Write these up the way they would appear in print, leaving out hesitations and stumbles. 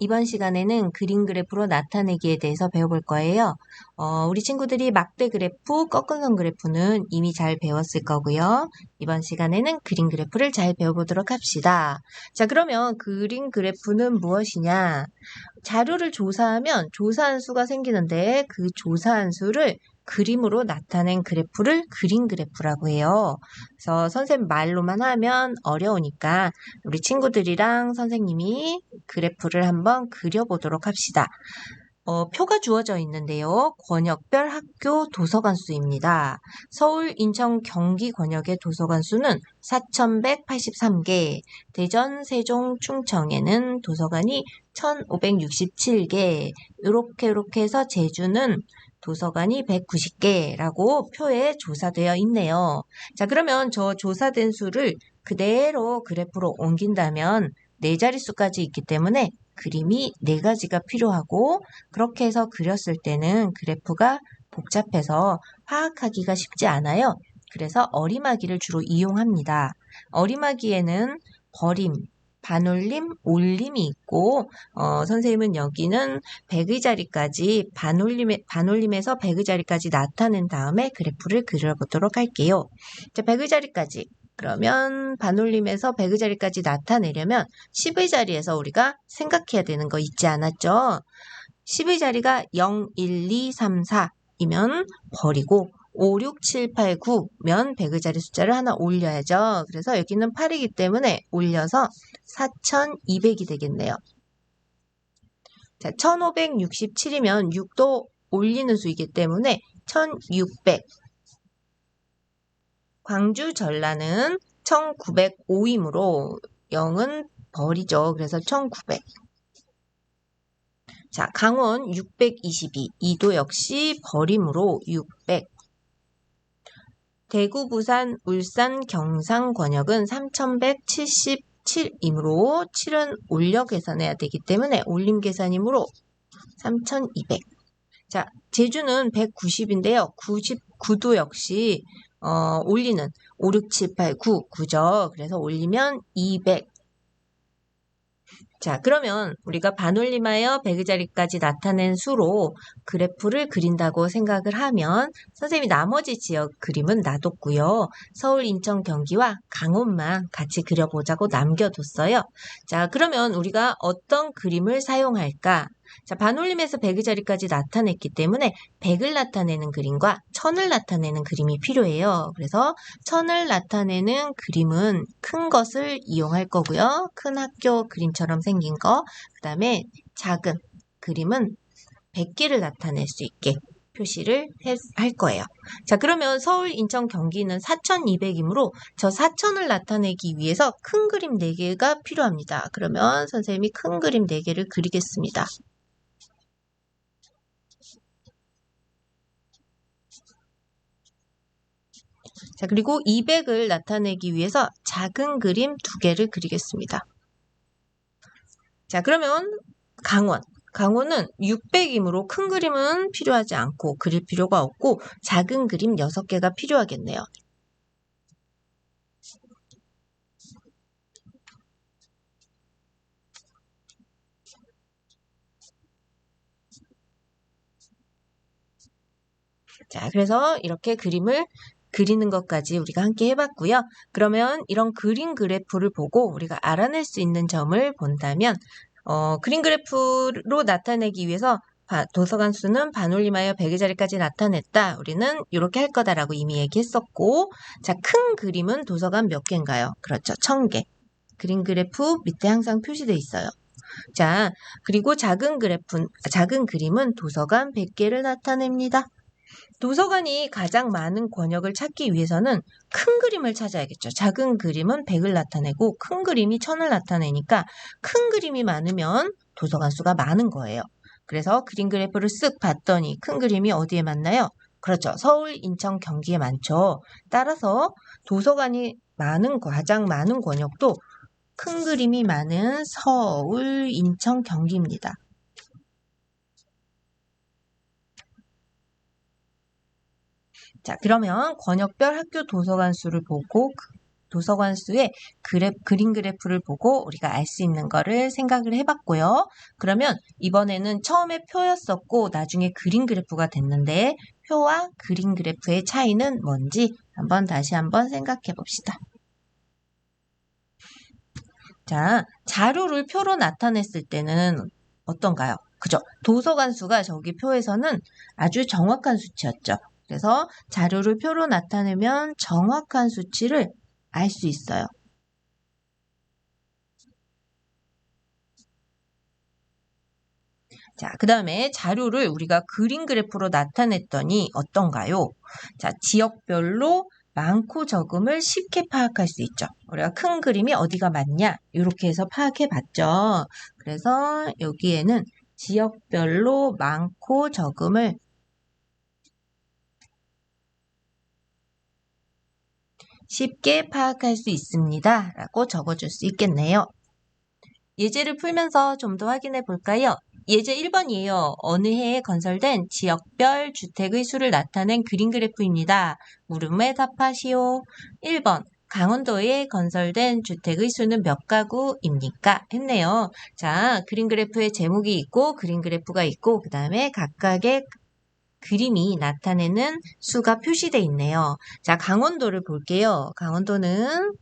이번 시간에는 그림 그래프로 나타내기에 대해서 배워볼 거예요. 우리 친구들이 막대 그래프, 꺾은선 그래프는 이미 잘 배웠을 거고요. 이번 시간에는 그림 그래프를 잘 배워보도록 합시다. 자, 그러면 그림 그래프는 무엇이냐? 자료를 조사하면 조사한 수가 생기는데 그 조사한 수를 그림으로 나타낸 그래프를 그림 그래프라고 해요. 그래서 선생님 말로만 하면 어려우니까 우리 친구들이랑 선생님이 그래프를 한번 그려보도록 합시다. 표가 주어져 있는데요. 권역별 학교 도서관 수입니다. 서울, 인천, 경기 권역의 도서관 수는 4,183개, 대전, 세종, 충청에는 도서관이 1,567개, 이렇게 해서 제주는 도서관이 190개라고 표에 조사되어 있네요. 자, 그러면 저 조사된 수를 그대로 그래프로 옮긴다면 4자릿수까지 있기 때문에 그림이 4가지가 필요하고 그렇게 해서 그렸을 때는 그래프가 복잡해서 파악하기가 쉽지 않아요. 그래서 어리마기를 주로 이용합니다. 어리마기에는 버림, 반올림, 올림이 있고 선생님은 여기는 100의 자리까지 반올림에서 100의 자리까지 나타낸 다음에 그래프를 그려보도록 할게요. 자, 100의 자리까지. 그러면 반올림에서 100의 자리까지 나타내려면 10의 자리에서 우리가 생각해야 되는 거 있지 않았죠? 10의 자리가 0, 1, 2, 3, 4이면 버리고 5, 6, 7, 8, 9면 100의 자리 숫자를 하나 올려야죠. 그래서 여기는 8이기 때문에 올려서 4,200이 되겠네요. 자, 1,567이면 6도 올리는 수이기 때문에 1,600. 광주 전라는 1,905이므로 0은 버리죠. 그래서 1,900. 자, 강원 622. 이도 역시 버림으로 600. 대구, 부산, 울산, 경상 권역은 3,177이므로 7은 올려 계산해야 되기 때문에 올림 계산이므로 3,200. 자, 제주는 190인데요. 99도 역시 올리는 5, 6, 7, 8, 9, 9죠. 그래서 올리면 200. 자, 그러면 우리가 반올림하여 100의 자리까지 나타낸 수로 그래프를 그린다고 생각을 하면 선생님이 나머지 지역 그림은 놔뒀고요. 서울, 인천, 경기와 강원만 같이 그려보자고 남겨뒀어요. 자, 그러면 우리가 어떤 그림을 사용할까? 자, 반올림에서 100의 자리까지 나타냈기 때문에 100을 나타내는 그림과 1000을 나타내는 그림이 필요해요. 그래서 1000을 나타내는 그림은 큰 것을 이용할 거고요. 큰 학교 그림처럼 생긴 거. 그 다음에 작은 그림은 100개를 나타낼 수 있게 표시를 할 거예요. 자, 그러면 서울, 인천, 경기는 4,200이므로 저 4,000을 나타내기 위해서 큰 그림 4개가 필요합니다. 그러면 선생님이 큰 그림 4개를 그리겠습니다. 자, 그리고 200을 나타내기 위해서 작은 그림 2개를 그리겠습니다. 자, 그러면 강원은 600이므로 큰 그림은 필요하지 않고 그릴 필요가 없고 작은 그림 6개가 필요하겠네요. 자, 그래서 이렇게 그림을 그리는 것까지 우리가 함께 해봤고요. 그러면 이런 그림 그래프를 보고 우리가 알아낼 수 있는 점을 본다면 그림 그래프로 나타내기 위해서 도서관 수는 반올림하여 100의 자리까지 나타냈다. 우리는 이렇게 할 거다라고 이미 얘기했었고, 자, 큰 그림은 도서관 몇 개인가요? 그렇죠, 1000개. 그림 그래프 밑에 항상 표시되어 있어요. 자, 그리고 작은 그림은 도서관 100개를 나타냅니다. 도서관이 가장 많은 권역을 찾기 위해서는 큰 그림을 찾아야겠죠. 작은 그림은 100을 나타내고 큰 그림이 1000을 나타내니까 큰 그림이 많으면 도서관 수가 많은 거예요. 그래서 그림 그래프를 쓱 봤더니 큰 그림이 어디에 많나요? 그렇죠. 서울, 인천, 경기에 많죠. 따라서 도서관이 가장 많은 권역도 큰 그림이 많은 서울, 인천, 경기입니다. 자, 그러면 권역별 학교 도서관 수를 보고 도서관 수의 그림 그래프를 보고 우리가 알 수 있는 거를 생각을 해봤고요. 그러면 이번에는 처음에 표였었고 나중에 그림 그래프가 됐는데 표와 그림 그래프의 차이는 뭔지 다시 한번 생각해 봅시다. 자, 자료를 표로 나타냈을 때는 어떤가요? 그죠? 도서관 수가 저기 표에서는 아주 정확한 수치였죠. 그래서 자료를 표로 나타내면 정확한 수치를 알 수 있어요. 자, 그 다음에 자료를 우리가 그림 그래프로 나타냈더니 어떤가요? 자, 지역별로 많고 적음을 쉽게 파악할 수 있죠. 우리가 큰 그림이 어디가 많냐? 이렇게 해서 파악해 봤죠. 그래서 여기에는 지역별로 많고 적음을 쉽게 파악할 수 있습니다. 라고 적어줄 수 있겠네요. 예제를 풀면서 좀 더 확인해 볼까요? 예제 1번이에요. 어느 해에 건설된 지역별 주택의 수를 나타낸 그림 그래프입니다. 물음에 답하시오. 1번. 강원도에 건설된 주택의 수는 몇 가구입니까? 했네요. 자, 그림 그래프에 제목이 있고 그림 그래프가 있고 그 다음에 각각의 그림이 나타내는 수가 표시되어 있네요. 자, 강원도를 볼게요. 강원도는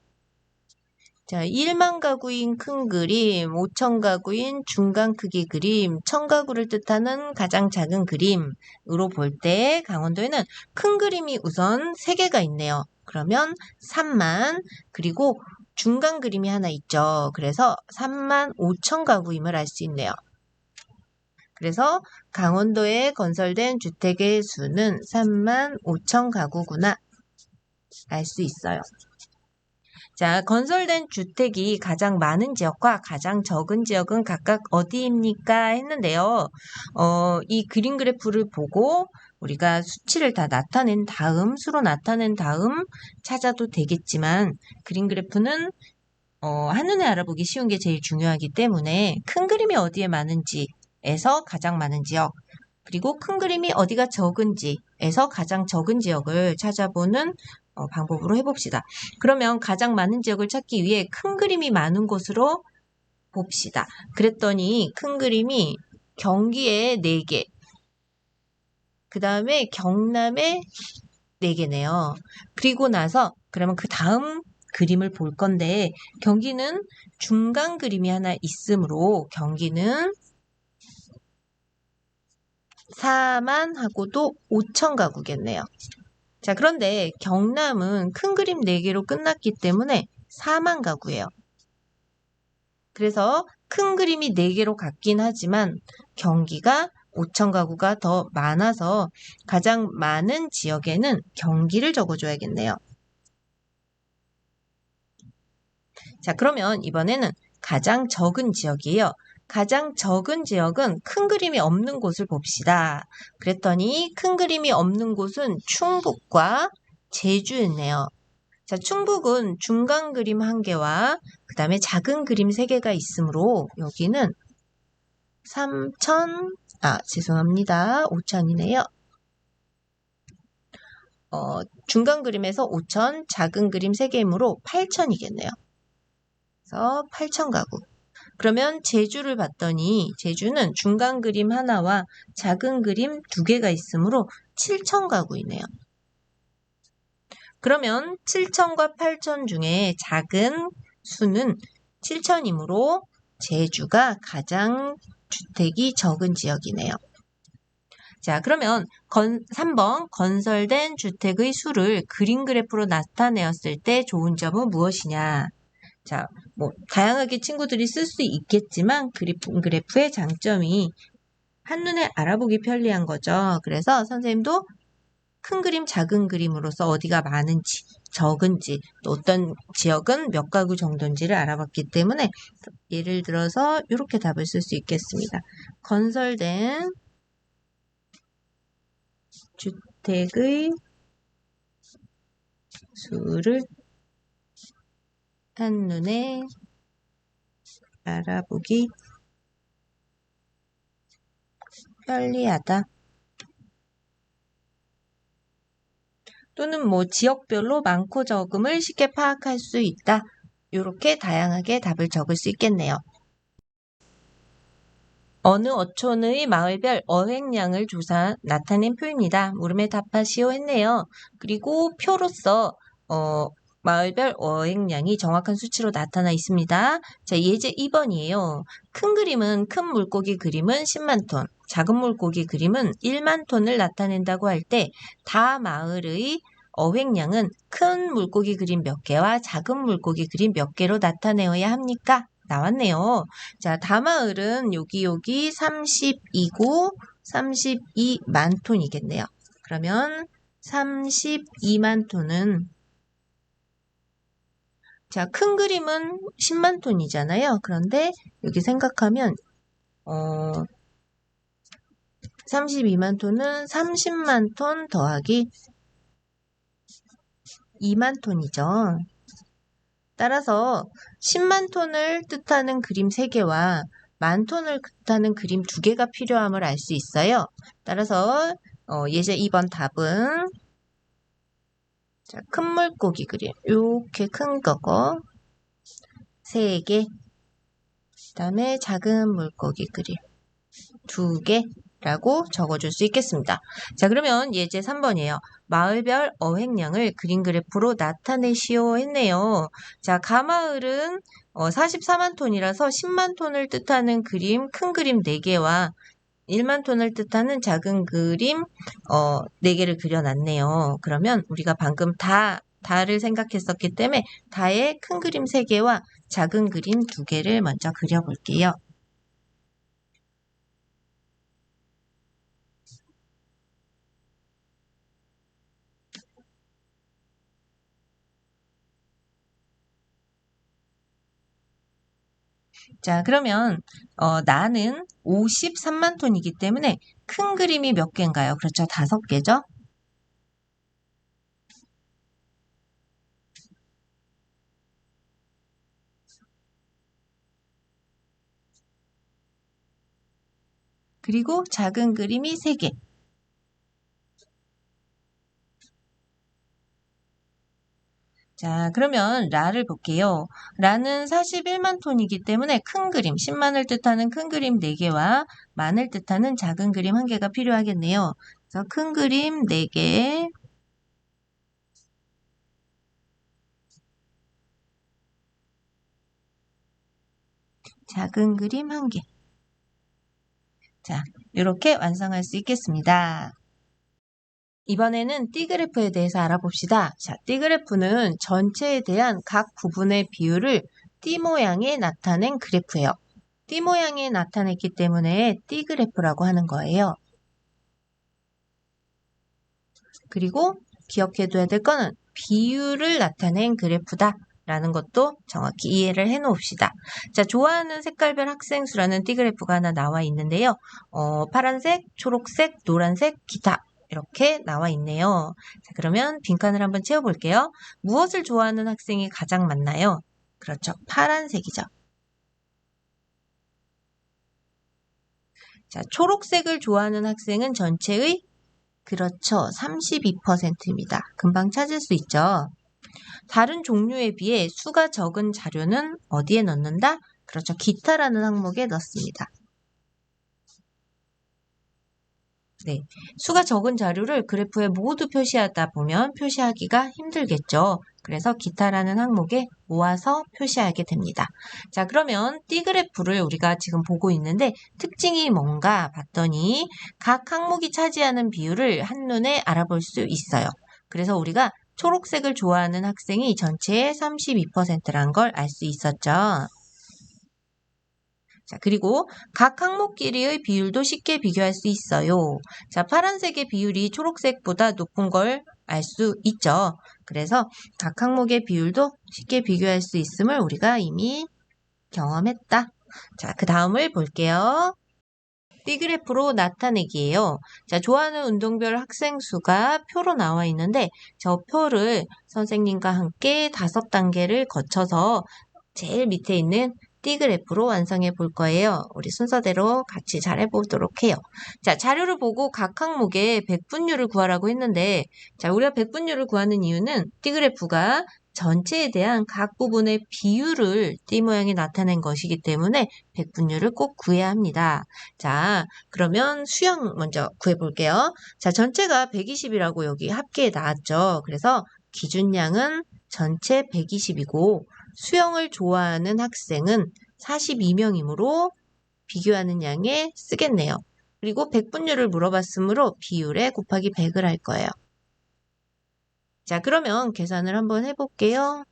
자, 1만 가구인 큰 그림, 5천 가구인 중간 크기 그림, 1000 가구를 뜻하는 가장 작은 그림으로 볼 때 강원도에는 큰 그림이 우선 3개가 있네요. 그러면 3만 그리고 중간 그림이 하나 있죠. 그래서 3만 5천 가구임을 알 수 있네요. 그래서 강원도에 건설된 주택의 수는 3만 5천 가구구나 알 수 있어요. 자, 건설된 주택이 가장 많은 지역과 가장 적은 지역은 각각 어디입니까? 했는데요. 이 그림 그래프를 보고 우리가 수치를 다 나타낸 다음, 수로 나타낸 다음 찾아도 되겠지만 그림 그래프는 한눈에 알아보기 쉬운 게 제일 중요하기 때문에 큰 그림이 어디에 많은지에서 가장 많은 지역, 그리고 큰 그림이 어디가 적은지에서 가장 적은 지역을 찾아보는 방법으로 해봅시다. 그러면 가장 많은 지역을 찾기 위해 큰 그림이 많은 곳으로 봅시다. 그랬더니 큰 그림이 경기에 4개, 그 다음에 경남에 4개네요. 그리고 나서 그러면 그 다음 그림을 볼 건데 경기는 중간 그림이 하나 있으므로 경기는 4만 하고도 5천 가구겠네요. 자, 그런데 경남은 큰 그림 4개로 끝났기 때문에 4만 가구예요. 그래서 큰 그림이 4개로 같긴 하지만 경기가 5천 가구가 더 많아서 가장 많은 지역에는 경기를 적어줘야겠네요. 자, 그러면 이번에는 가장 적은 지역이에요. 가장 적은 지역은 큰 그림이 없는 곳을 봅시다. 그랬더니 큰 그림이 없는 곳은 충북과 제주였네요. 자, 충북은 중간 그림 1개와 그 다음에 작은 그림 3개가 있으므로 여기는 죄송합니다. 5천이네요. 중간 그림에서 5천, 작은 그림 3개이므로 8천이겠네요. 그래서 8천 가구. 그러면 제주를 봤더니 제주는 중간 그림 하나와 작은 그림 2개가 있으므로 7천 가구이네요. 그러면 7천과 8천 중에 작은 수는 7천이므로 제주가 가장 주택이 적은 지역이네요. 자, 그러면 3번 건설된 주택의 수를 그림 그래프로 나타내었을 때 좋은 점은 무엇이냐? 자, 다양하게 친구들이 쓸 수 있겠지만 그래프의 장점이 한눈에 알아보기 편리한 거죠. 그래서 선생님도 큰 그림, 작은 그림으로서 어디가 많은지, 적은지, 또 어떤 지역은 몇 가구 정도인지를 알아봤기 때문에 예를 들어서 이렇게 답을 쓸 수 있겠습니다. 건설된 주택의 수를 한눈에 알아보기 편리하다. 또는 뭐 지역별로 많고 적음을 쉽게 파악할 수 있다. 이렇게 다양하게 답을 적을 수 있겠네요. 어느 어촌의 마을별 어획량을 나타낸 표입니다. 물음에 답하시오 했네요. 그리고 표로서 마을별 어획량이 정확한 수치로 나타나 있습니다. 자, 예제 2번이에요. 큰 물고기 그림은 10만 톤, 작은 물고기 그림은 1만 톤을 나타낸다고 할 때 다 마을의 어획량은 큰 물고기 그림 몇 개와 작은 물고기 그림 몇 개로 나타내어야 합니까? 나왔네요. 자, 다마을은 여기 32고 32만 톤이겠네요. 그러면 32만 톤은 자, 큰 그림은 10만 톤이잖아요. 그런데 여기 생각하면 32만 톤은 30만 톤 더하기 2만 톤이죠. 따라서 10만 톤을 뜻하는 그림 3개와 만 톤을 뜻하는 그림 2개가 필요함을 알 수 있어요. 따라서 예제 2번 답은 자, 큰 물고기 그림 이렇게 큰 거고 3개, 그 다음에 작은 물고기 그림 2개 라고 적어줄 수 있겠습니다. 자, 그러면 예제 3번이에요. 마을별 어획량을 그림 그래프로 나타내시오 했네요. 자, 가마을은 44만 톤이라서 10만 톤을 뜻하는 그림, 큰 그림 4개와 1만 톤을 뜻하는 작은 그림 4개를 그려놨네요. 그러면 우리가 방금 다를 생각했었기 때문에 다의 큰 그림 3개와 작은 그림 2개를 먼저 그려볼게요. 자, 그러면 나는 53만 톤이기 때문에 큰 그림이 몇 개인가요? 그렇죠. 5개죠. 그리고 작은 그림이 3개. 자, 그러면 라를 볼게요. 라는 41만 톤이기 때문에 큰 그림, 10만을 뜻하는 큰 그림 4개와 만을 뜻하는 작은 그림 1개가 필요하겠네요. 그래서 큰 그림 4개, 작은 그림 1개. 자, 이렇게 완성할 수 있겠습니다. 이번에는 띠그래프에 대해서 알아봅시다. 자, 띠그래프는 전체에 대한 각 부분의 비율을 띠 모양에 나타낸 그래프예요. 띠 모양에 나타냈기 때문에 띠그래프라고 하는 거예요. 그리고 기억해둬야 될 거는 비율을 나타낸 그래프다 라는 것도 정확히 이해를 해 놓읍시다. 자, 좋아하는 색깔별 학생 수라는 띠그래프가 하나 나와 있는데요. 파란색, 초록색, 노란색, 기타 이렇게 나와 있네요. 자, 그러면 빈칸을 한번 채워볼게요. 무엇을 좋아하는 학생이 가장 많나요? 그렇죠. 파란색이죠. 자, 초록색을 좋아하는 학생은 전체의 그렇죠. 32%입니다. 금방 찾을 수 있죠. 다른 종류에 비해 수가 적은 자료는 어디에 넣는다? 그렇죠. 기타라는 항목에 넣습니다. 네, 수가 적은 자료를 그래프에 모두 표시하다 보면 표시하기가 힘들겠죠. 그래서 기타라는 항목에 모아서 표시하게 됩니다. 자, 그러면 띠그래프를 우리가 지금 보고 있는데 특징이 뭔가 봤더니 각 항목이 차지하는 비율을 한눈에 알아볼 수 있어요. 그래서 우리가 초록색을 좋아하는 학생이 전체의 32%란 걸 알 수 있었죠. 자, 그리고 각 항목끼리의 비율도 쉽게 비교할 수 있어요. 자, 파란색의 비율이 초록색보다 높은 걸 알 수 있죠. 그래서 각 항목의 비율도 쉽게 비교할 수 있음을 우리가 이미 경험했다. 자, 그 다음을 볼게요. 띠그래프로 나타내기예요. 자, 좋아하는 운동별 학생 수가 표로 나와 있는데 저 표를 선생님과 함께 5단계를 거쳐서 제일 밑에 있는 T그래프로 완성해 볼 거예요. 우리 순서대로 같이 잘 해보도록 해요. 자, 자료를 보고 각 항목의 백분율을 구하라고 했는데, 자, 우리가 백분율을 구하는 이유는 T그래프가 전체에 대한 각 부분의 비율을 T 모양이 나타낸 것이기 때문에 백분율을 꼭 구해야 합니다. 자, 그러면 수형 먼저 구해 볼게요. 자, 전체가 120이라고 여기 합계에 나왔죠. 그래서 기준량은 전체 120이고 수형을 좋아하는 학생은 42명이므로 비교하는 양에 쓰겠네요. 그리고 백분율을 물어봤으므로 비율에 곱하기 100을 할 거예요. 자, 그러면 계산을 한번 해볼게요.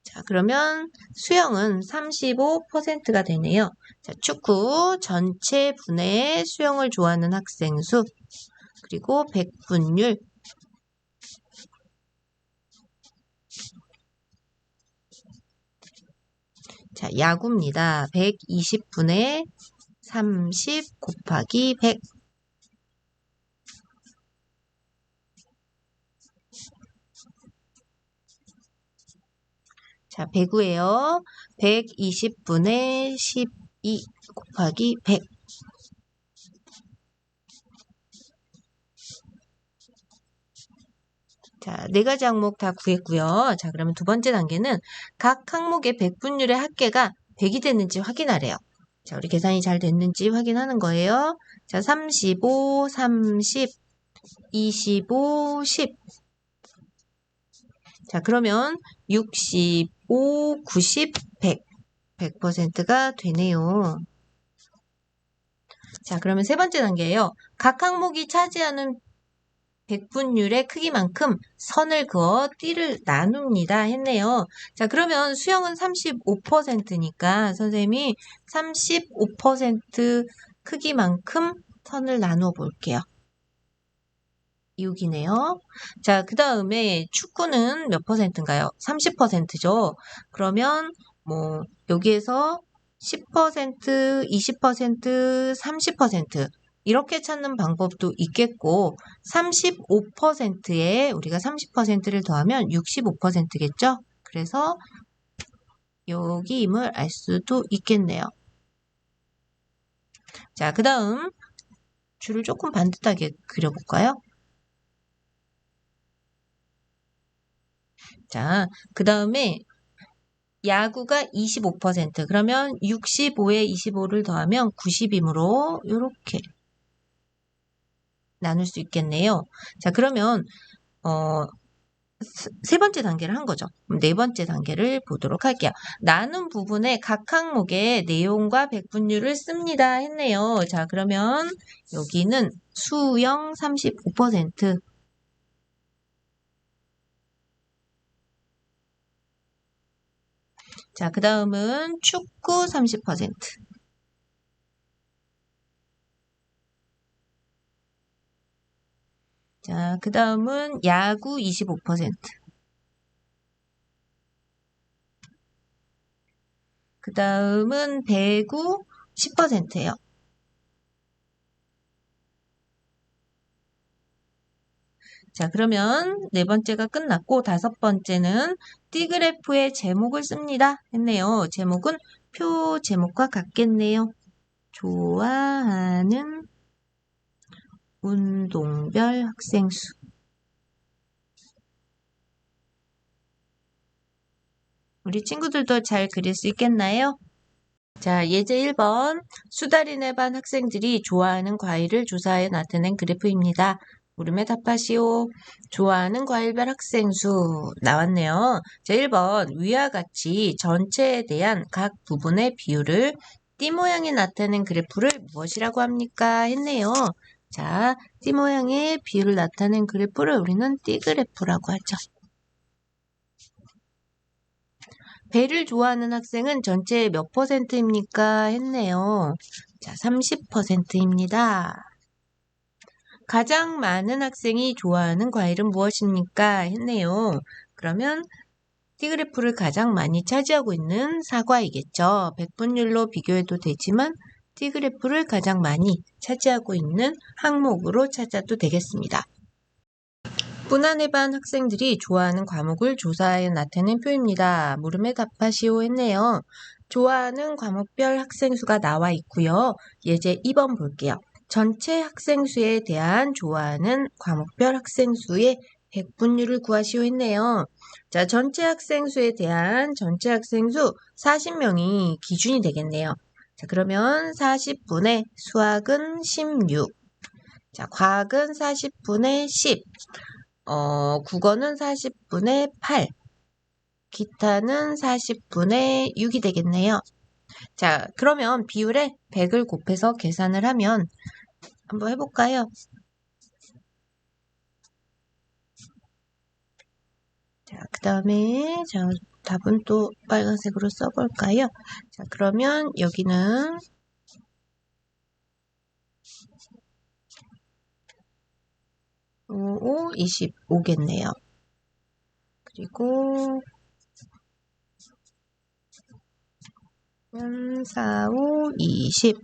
자, 그러면 수형은 35%가 되네요. 자, 축구 전체 분의 수형을 좋아하는 학생 수, 그리고 백분율. 자, 야구입니다. 120분의 30 곱하기 100. 자, 배구예요. 120분의 12 곱하기 100. 자, 네 가지 항목 다 구했고요. 자, 그러면 두 번째 단계는 각 항목의 백분율의 합계가 100이 됐는지 확인하래요. 자, 우리 계산이 잘 됐는지 확인하는 거예요. 자, 35, 30, 25, 10. 자, 그러면 65, 90, 100. 100%가 되네요. 자, 그러면 세 번째 단계예요. 각 항목이 차지하는 백분율의 크기만큼 선을 그어 띠를 나눕니다 했네요. 자, 그러면 수형은 35%니까 선생님이 35% 크기만큼 선을 나누어 볼게요. 6이네요. 자, 그 다음에 축구는 몇 퍼센트인가요? 30%죠. 그러면 뭐 여기에서 10%, 20%, 30% 이렇게 찾는 방법도 있겠고 35%에 우리가 30%를 더하면 65%겠죠? 그래서 여기임을 알 수도 있겠네요. 자, 그 다음 줄을 조금 반듯하게 그려볼까요? 자, 그 다음에 야구가 25%, 그러면 65에 25를 더하면 90이므로 이렇게 나눌 수 있겠네요. 자, 그러면 세 번째 단계를 한 거죠. 네 번째 단계를 보도록 할게요. 나눈 부분에 각 항목의 내용과 백분율을 씁니다 했네요. 자, 그러면 여기는 수형 35%, 자, 그 다음은 축구 30%, 자, 그 다음은 야구 25%, 그 다음은 배구 10%예요. 자, 그러면 네 번째가 끝났고 다섯 번째는 T그래프의 제목을 씁니다 했네요. 제목은 표 제목과 같겠네요. 좋아하는 운동별 학생 수. 우리 친구들도 잘 그릴 수 있겠나요? 자, 예제 1번. 수달이네 반 학생들이 좋아하는 과일을 조사해 나타낸 그래프입니다. 물음에 답하시오. 좋아하는 과일별 학생 수 나왔네요. 자, 1번. 위와 같이 전체에 대한 각 부분의 비율을 띠 모양이 나타낸 그래프를 무엇이라고 합니까? 했네요. 자, 띠 모양의 비율을 나타낸 그래프를 우리는 띠 그래프라고 하죠. 배를 좋아하는 학생은 전체의 몇 %입니까? 했네요. 자, 30%입니다. 가장 많은 학생이 좋아하는 과일은 무엇입니까? 했네요. 그러면 T그래프를 가장 많이 차지하고 있는 사과이겠죠. 백분율로 비교해도 되지만 T그래프를 가장 많이 차지하고 있는 항목으로 찾아도 되겠습니다. 문안의 반 학생들이 좋아하는 과목을 조사하여 나타낸 표입니다. 물음에 답하시오 했네요. 좋아하는 과목별 학생 수가 나와 있고요. 예제 2번 볼게요. 전체 학생 수에 대한 좋아하는 과목별 학생 수의 백분율을 구하시오 했네요. 자, 전체 학생 수에 대한 전체 학생 수 40명이 기준이 되겠네요. 자, 그러면 40분의 수학은 16. 자, 과학은 40분의 10. 국어는 40분의 8. 기타는 40분의 6이 되겠네요. 자, 그러면 비율에 100을 곱해서 계산을 하면 한번 해볼까요? 자, 그 다음에 답은 또 빨간색으로 써볼까요? 자, 그러면 여기는 25겠네요. 그리고 3, 4, 5, 20.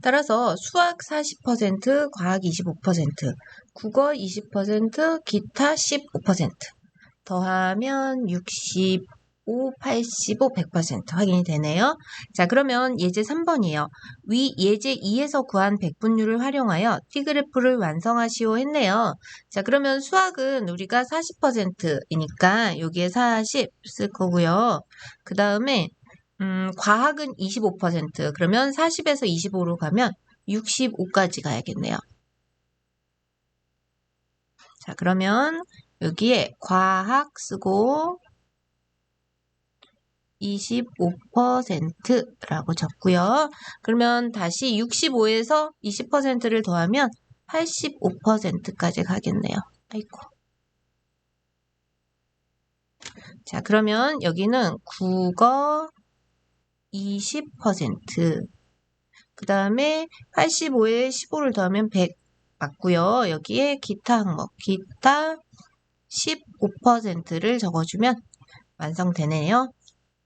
따라서 수학 40%, 과학 25%, 국어 20%, 기타 15%. 더하면 65, 85, 100% 확인이 되네요. 자, 그러면 예제 3번이에요. 위 예제 2에서 구한 백분율을 활용하여 T그래프를 완성하시오 했네요. 자, 그러면 수학은 우리가 40%이니까 여기에 40 쓸 거고요. 그 다음에 과학은 25%. 그러면 40에서 25로 가면 65까지 가야겠네요. 자, 그러면 여기에 과학 쓰고 25%라고 적고요. 그러면 다시 65에서 20%를 더하면 85%까지 가겠네요. 아이고. 자, 그러면 여기는 국어 20%. 그 다음에 85에 15를 더하면 100 맞고요. 여기에 기타 항목, 기타 15%를 적어주면 완성되네요.